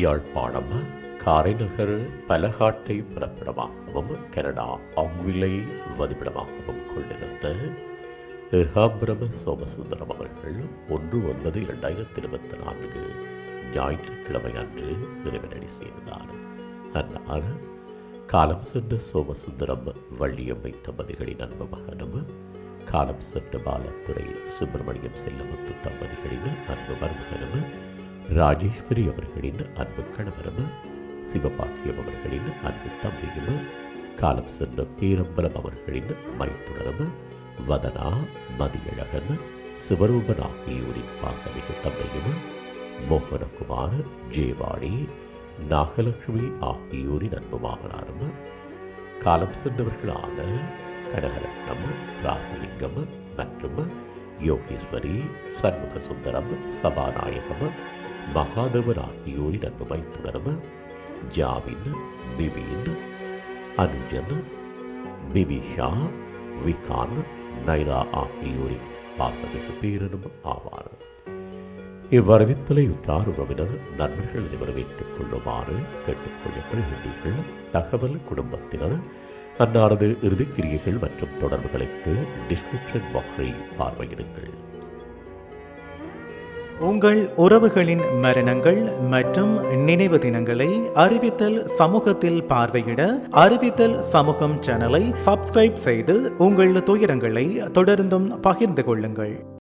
Yazhpanam Karainagar பலகாட்டை பிறப்பிடமாகவும் Canada ஆங்விலை வதிப்பிடமாகவும் கொண்டிருந்த ஏகாம்பரம் சோமசுந்தரம் அவர்கள் 1/9/2024 ஞாயிற்றுக்கிழமை அன்று இறைவனடி சேர்ந்தார். அன்னார் காலம் சென்ற சோமசுந்தரம் வள்ளியம்மை தம்பதிகளின் அன்பு மகனும் காலம் சென்ற பாலத்துறை சுப்பிரமணியம் செல்லமுத்து தம்பதிகளின் அன்பு மருமகனும் ராஜேஸ்வரி அவர்களின் அன்பு கணவரும் சிவபாக்கியம் அவர்களின் அன்பு தம்பியும் காலம் சென்ற பேரம்பலம் அவர்களின் மைத்துணரும் வதனா மதியழகன் சிவரூபன் ஆகியோரின் பாசமிகு தந்தையும் மோகனகுமார் ஜெயவாணி நாகலட்சுமி ஆகியோரின் அன்பு மாமனாரும் காலம் சென்றவர்களான கனகரட்னம் ராசலிங்கம் மற்றும் யோகேஸ்வரி சண்முக சுந்தரம் சபாநாயகம் மகாதேவன் ஆகியோரின் அன்பு மைத்துணரும் ஜாவின் நிவீன் அனுஜன் நிவிஷா விகான் நைரா ஆகியோரின் பாசமிகு பேரனும் ஆவார். இவ்வரவித்தலை உற்றார் உறவினர் நண்பர்கள் வரவேற்றுக் கொள்ளுமாறு கேட்டுக்கொள்ளப்படுகின்றீர்கள். தகவல் குடும்பத்தினர் அன்னாரது இறுதிக்கிரியைகள் மற்றும் தொடர்புகளுக்கு டிஸ்கிரிப்ஷன் பாக்ஸை பார்வையிடுங்கள். உங்கள் உறவுகளின் மரணங்கள் மற்றும் நினைவு தினங்களை அறிவித்தல் சமூகத்தில் பார்வையிட அறிவித்தல் சமூகம் சேனலை சப்ஸ்கிரைப் செய்து உங்கள் துயரங்களை தொடர்ந்தும் பகிர்ந்து கொள்ளுங்கள்.